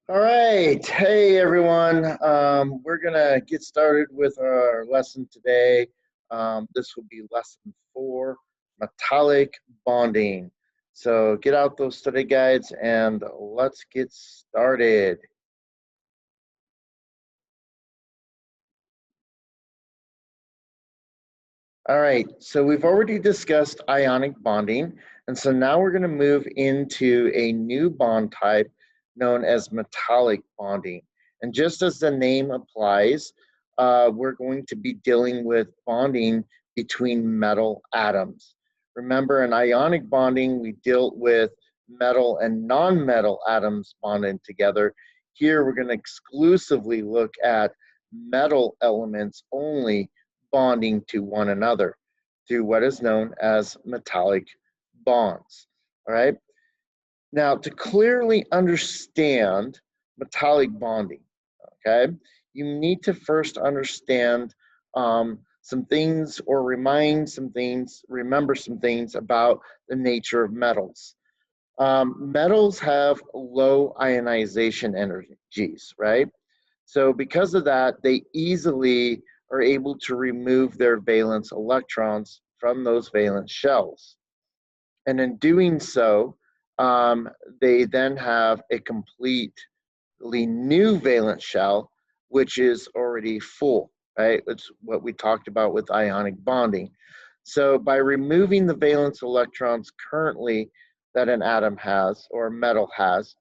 All right. Hey, everyone. We're going to get started with our lesson today. This will be lesson 4, metallic bonding. So get out those study guides and let's get started. All right. So we've already discussed ionic bonding. And so now we're going to move into a new bond type known as metallic bonding. And just as the name applies, we're going to be dealing with bonding between metal atoms. Remember, in ionic bonding, we dealt with metal and non-metal atoms bonded together. Here, we're going to exclusively look at metal elements only bonding to one another through what is known as metallic bonds. All right. Now, to clearly understand metallic bonding, okay, you need to first understand some things or remember some things about the nature of metals. Metals have low ionization energies, right? So because of that, they easily are able to remove their valence electrons from those valence shells. And in doing so, they then have a completely new valence shell, which is already full, right? It's what we talked about with ionic bonding. So by removing the valence electrons currently that an atom has or a metal has,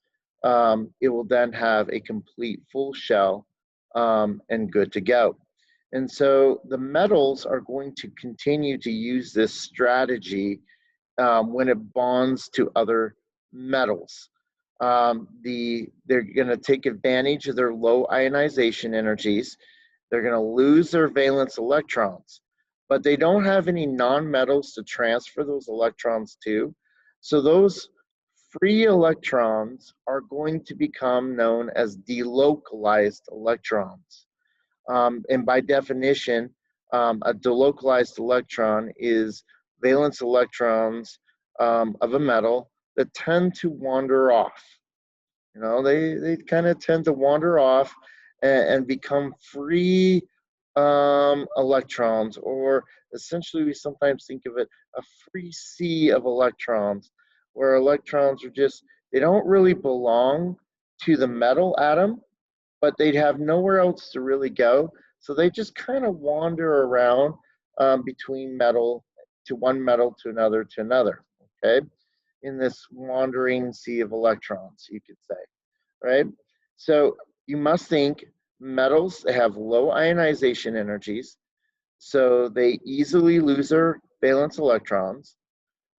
it will then have a complete full shell and good to go. And so the metals are going to continue to use this strategy when it bonds to other metals. They're going to take advantage of their low ionization energies. They're going to lose their valence electrons, but they don't have any non-metals to transfer those electrons to. So those free electrons are going to become known as delocalized electrons. And by definition, a delocalized electron is valence electrons of a metal that tend to wander off. You know, they kind of tend to wander off and become free electrons, or essentially we sometimes think of it a free sea of electrons, where electrons are just, they don't really belong to the metal atom, but they'd have nowhere else to really go. So they just kind of wander around between metal to one metal to another, okay, in this wandering sea of electrons, you could say, right? So you must think metals, they have low ionization energies, so they easily lose their valence electrons.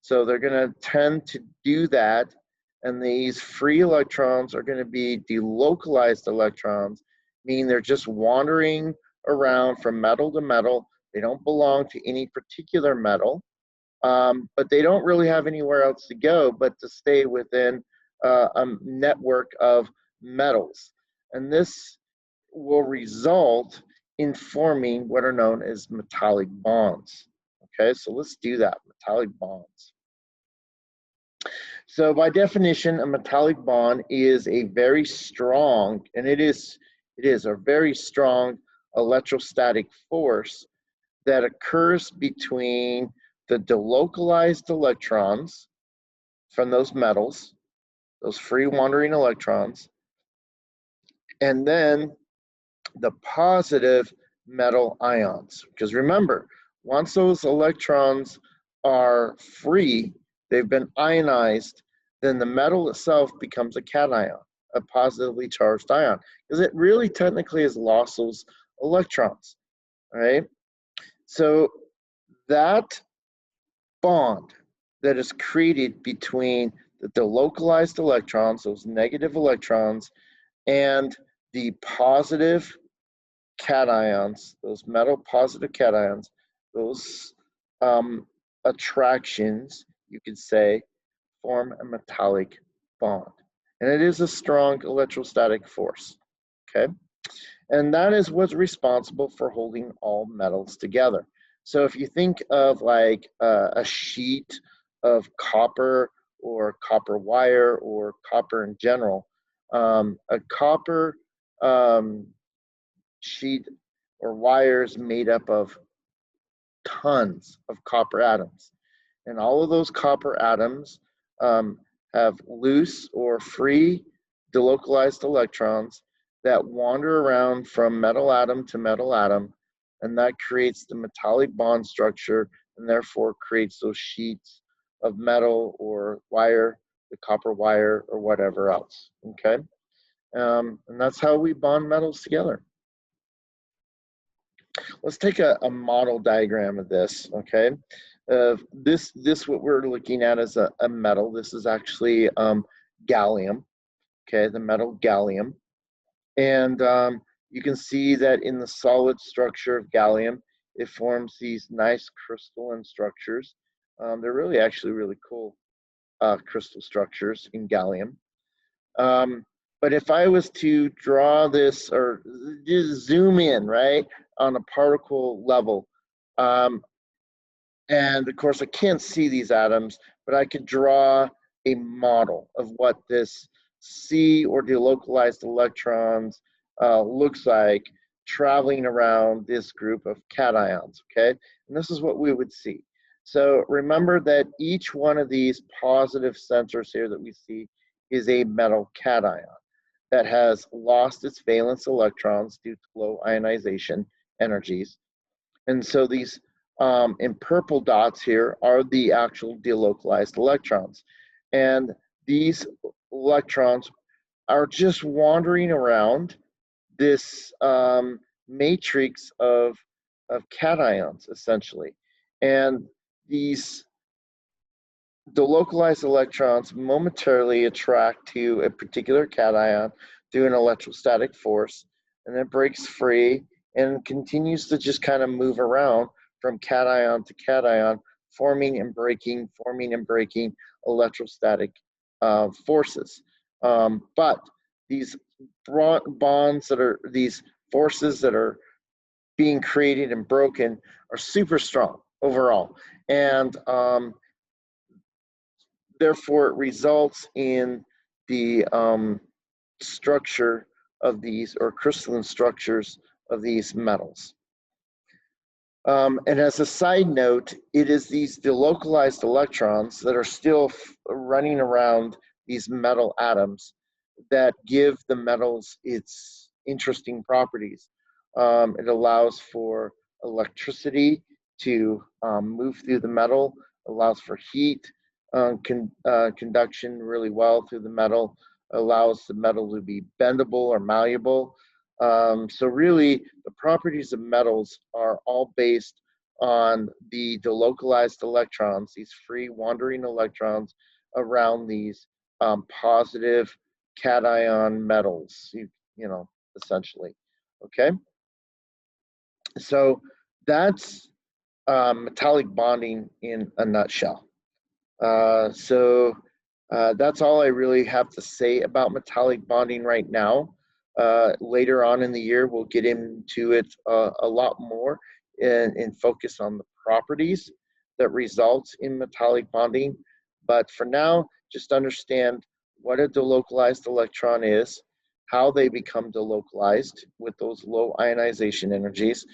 So they're going to tend to do that, and these free electrons are going to be delocalized electrons, meaning they're just wandering around from metal to metal. They don't belong to any particular metal, but they don't really have anywhere else to go but to stay within a network of metals. And this will result in forming what are known as metallic bonds. Okay, so let's do that, metallic bonds. So by definition, a metallic bond is a very strong, and it is a very strong electrostatic force that occurs between the delocalized electrons from those metals, those free wandering electrons, and then the positive metal ions. Because remember, once those electrons are free, they've been ionized, then the metal itself becomes a cation, a positively charged ion, because it really technically has lost those electrons, right? So that bond that is created between the delocalized electrons, those negative electrons, and the positive cations, those metal positive cations, those attractions, you could say, form a metallic bond. And it is a strong electrostatic force, okay? And that is what's responsible for holding all metals together. So if you think of like a sheet of copper or copper wire or copper in general, A copper sheet or wire is made up of tons of copper atoms. And all of those copper atoms have loose or free delocalized electrons that wander around from metal atom to metal atom, and that creates the metallic bond structure and therefore creates those sheets of metal or wire, the copper wire or whatever else, okay? And that's how we bond metals together. Let's take a model diagram of this, okay? This what we're looking at is a metal. This is actually gallium, okay, the metal gallium. And you can see that in the solid structure of gallium, it forms these nice crystalline structures. They're really actually really cool crystal structures in gallium. But if I was to draw this or just zoom in, right, on a particle level, and of course I can't see these atoms, but I could draw a model of what this C or delocalized electrons looks like traveling around this group of cations, okay? And this is what we would see. So remember that each one of these positive sensors here that we see is a metal cation that has lost its valence electrons due to low ionization energies. And so these in purple dots here are the actual delocalized electrons. And these electrons are just wandering around this matrix of cations, essentially. And these delocalized electrons momentarily attract to a particular cation through an electrostatic force, and then breaks free and continues to just kind of move around from cation to cation, forming and breaking electrostatic forces. But these bonds that are, these forces that are being created and broken are super strong overall. And therefore, it results in the structure of these, or crystalline structures of these metals. And as a side note, it is these delocalized electrons that are still running around these metal atoms that give the metals its interesting properties. It allows for electricity to move through the metal, allows for heat conduction really well through the metal, allows the metal to be bendable or malleable. So really, the properties of metals are all based on the delocalized electrons, these free wandering electrons around these positive cation metals, you know, essentially, okay? So that's metallic bonding in a nutshell. That's all I really have to say about metallic bonding right now. Later on in the year, we'll get into it a lot more and focus on the properties that results in metallic bonding. But for now, just understand what a delocalized electron is, how they become delocalized with those low ionization energies,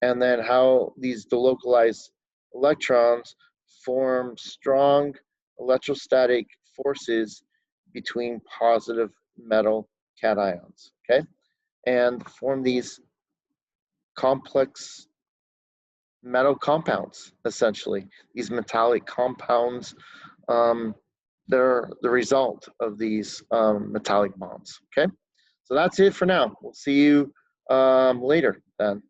and then how these delocalized electrons form strong electrostatic forces between positive metal cations, okay? And form these complex metal compounds, essentially. These metallic compounds, they're the result of these metallic bonds, okay? So that's it for now. We'll see you later then.